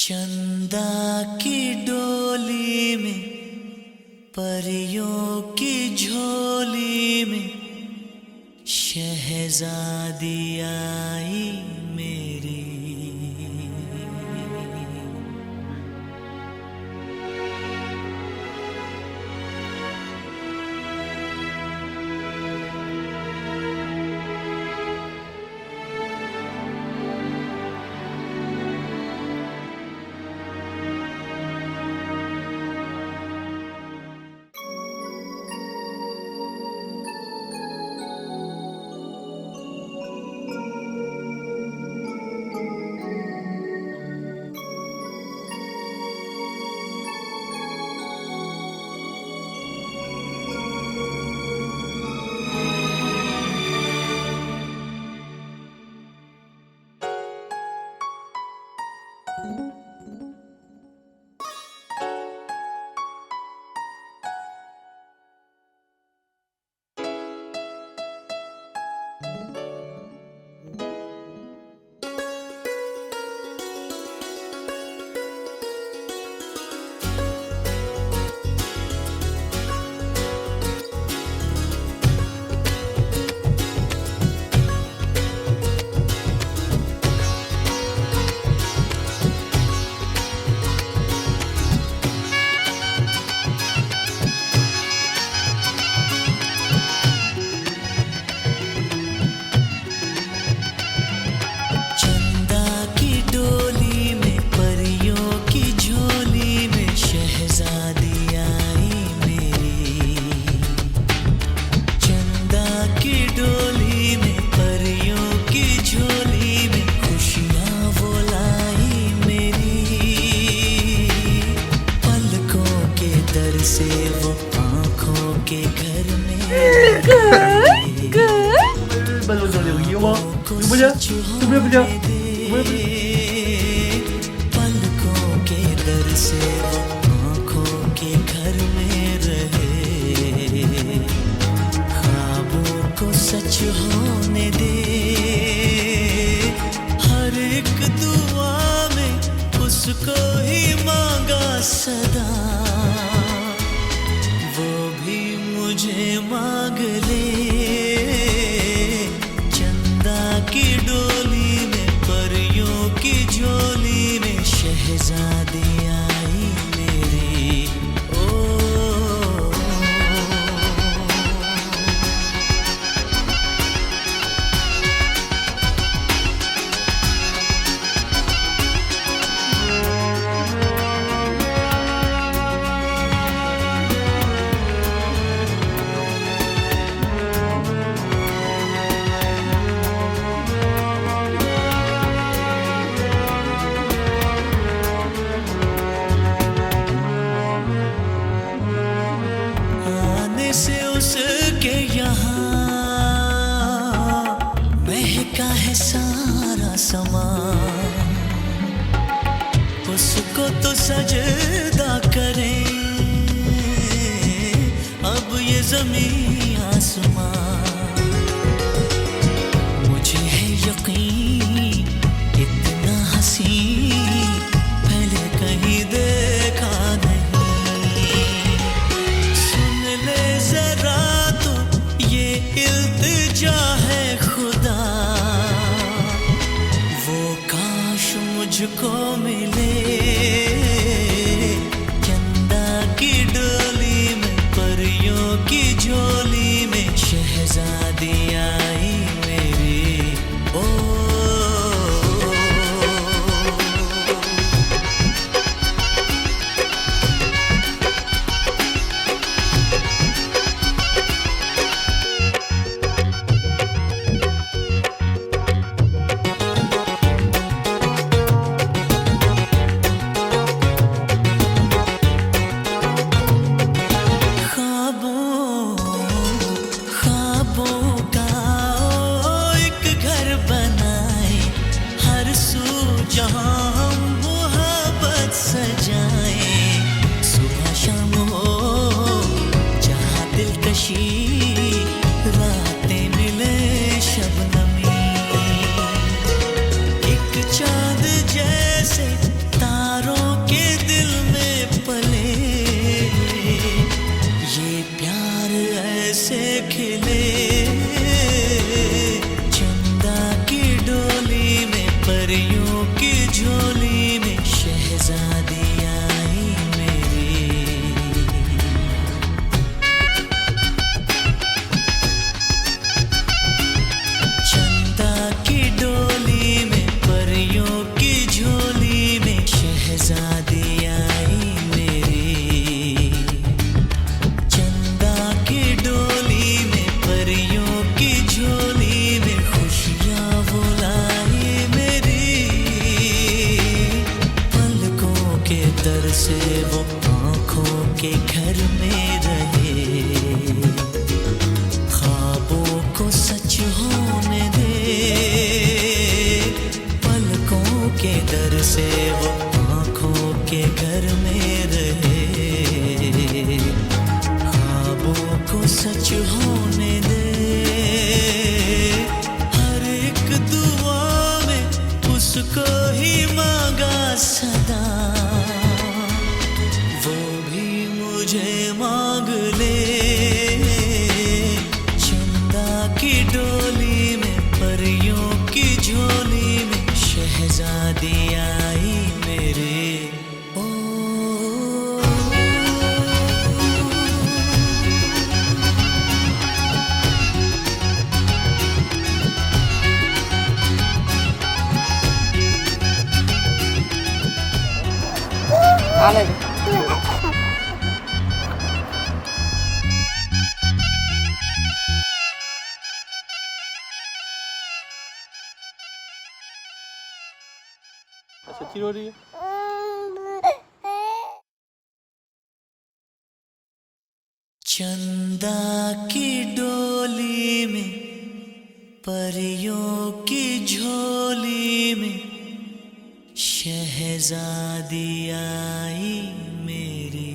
चंदा की डोली में परियों की झोली में शहजादी आई मेरी। से वो आँखों के घर में पलकों के दर से वो आँखों के घर में रहे। ख्वाबों को सच होने दे, हर एक दुआ में उसको ही मांगा सदा, मुझे मांग ले। चंदा की डोली में परियों की झोली में शहजादी आई मेरी। ओ से उसके यहाँ महका है सारा समा, उसको तो सजदा करें अब ये ज़मीं आसमां। मुझे है यकीन इतना हसीन पहले कहीं देखा नहीं। इल्तिजा है खुदा, वो काश मुझको मिले। चंदा की डोली में परियों की झोली में शहजादी आई मेरी। ओ जहाँ हम मोहब्बत सजाए, सुबह शाम हो जहाँ दिलकशी, रातें मिले शबनमी। एक चाँद जैसे तार से वो आँखों के घर में रहे, ख्वाबों को सच होने दे। पलकों के दर से वो आँखों के घर में रहे, ख्वाबों को सच होने दे। हर एक दुआ में उसको ही मांगा सदा, वो भी मुझे मांग ले। चंदा की डोली में, परियों की झोली में, शहजादी आई मेरे। ओ अच्छा चिर हो रही है। चंदा की डोली में, परियों की झोली में, शहजादी आई मेरी।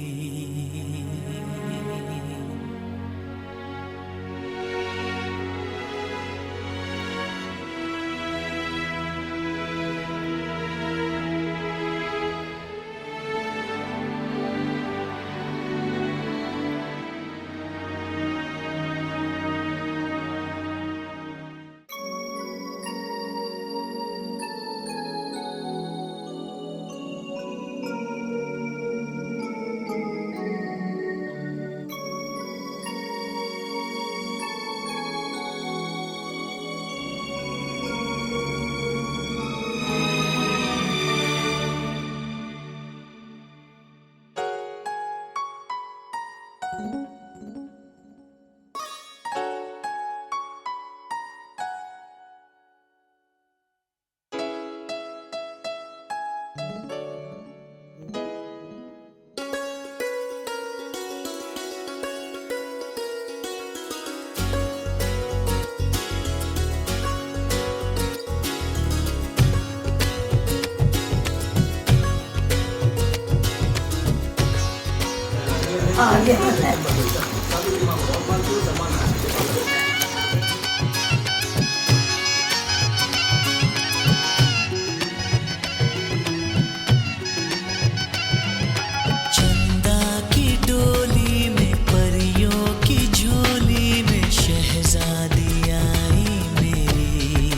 चंदा की डोली में, परियों की झोली में, शहजादी आई मेरी।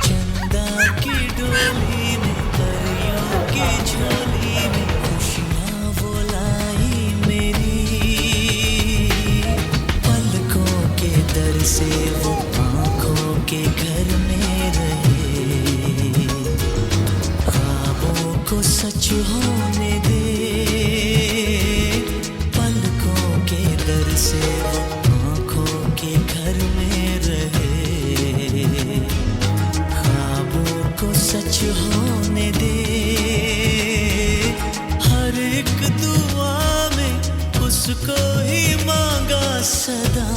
चंदा की डोली में, परियों की झोली में, खुशियाँ वो लाई मेरी। पलकों के दर से वो आँखों के घर में रहे, ख्वाबों को सच होने दे। पलकों के दर से वो आँखों के घर में रहे, ख्वाबों को सच होने दे। हर एक दुआ में उसको ही मांगा सदा,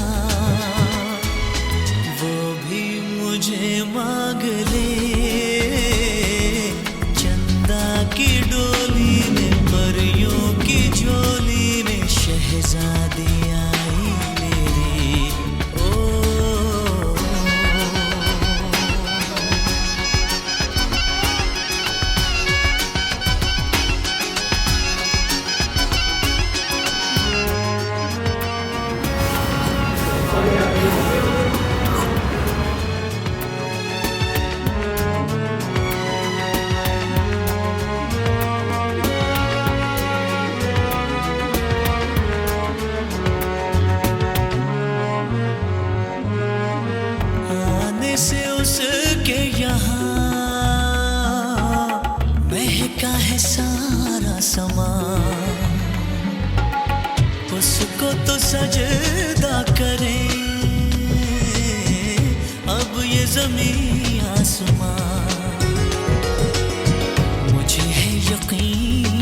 वो भी मुझे मांग ले। चंदा की डोली में, परियों की झोली में, शहजादी आई मेरी। ओ आने से उसके यहाँ महका है सारा समा, उसको तो सजदा करें अब ये ज़मीं आसमां। मुझे है यकीन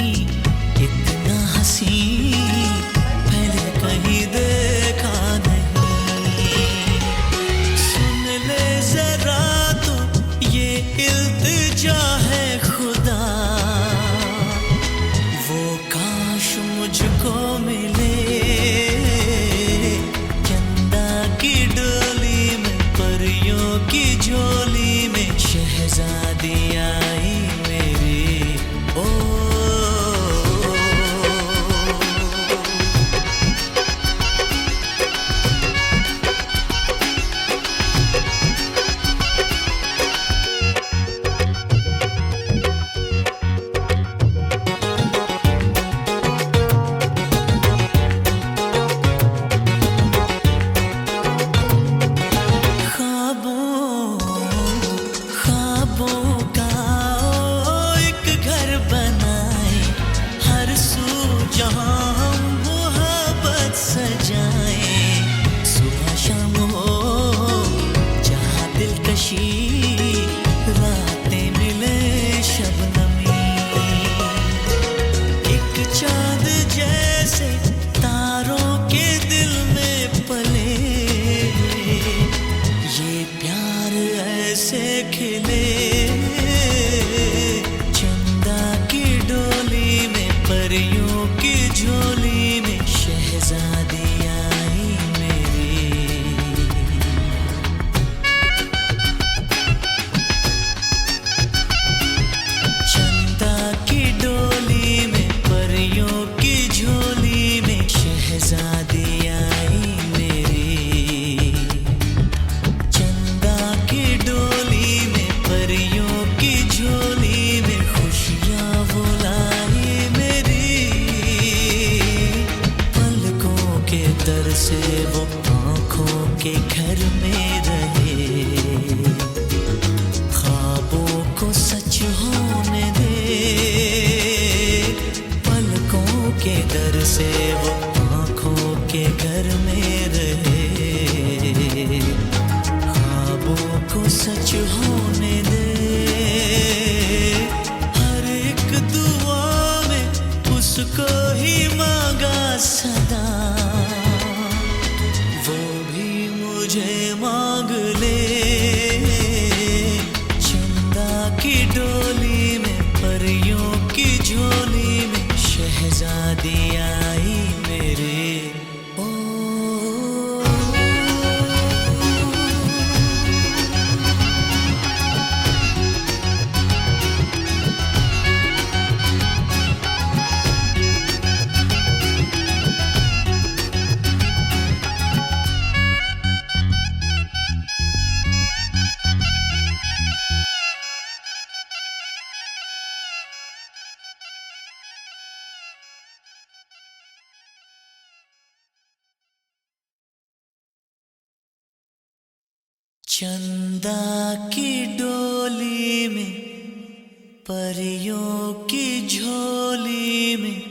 के घर में रहे, ख्वाबों को सच होने दे, पलकों के दर से वो आँखों के घर में रहे, ख्वाबों को सच होने दे। हर एक दुआ में उसको ही मांगा सदा, वो भी मुझे मांग ले। चंदा की डोली में, परियों की झोली में, शहजादी आई मेरे। ओ चंदा की डोली में, परियों की झोली में,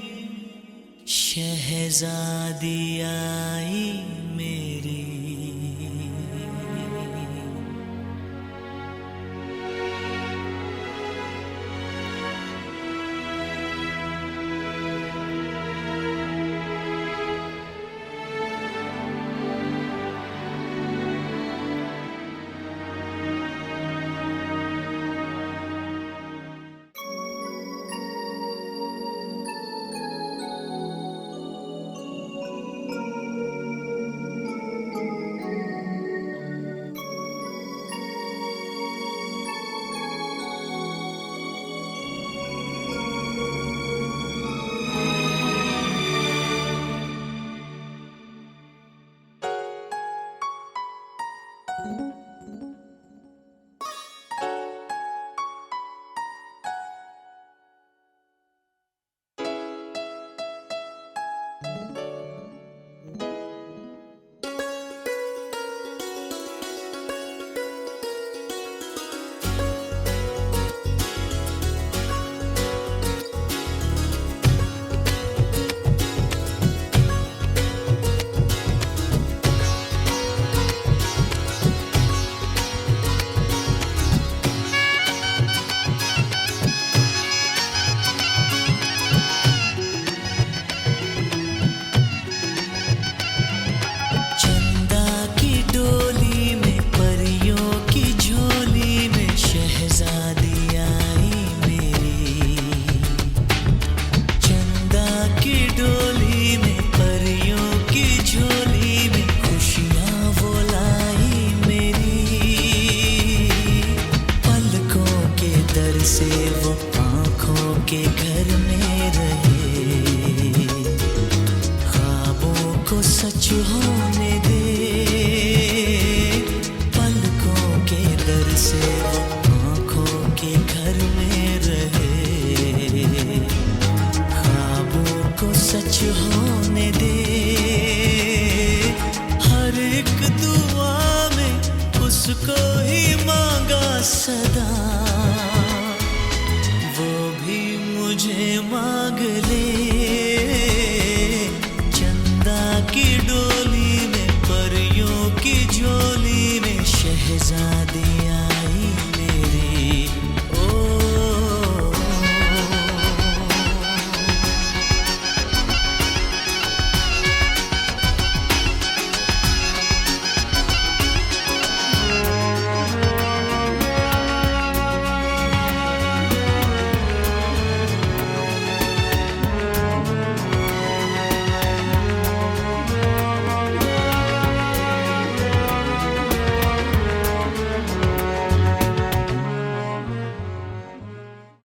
शहजादी आई मेरी। से वो आँखों के घर में रहे, ख्वाबों को सच होने दे, पलकों के दर से वो आँखों के घर में रहे, ख्वाबों को सच होने दे। हर एक दुआ में उसको ही मांगा सदा, वो भी मुझे मांग ले।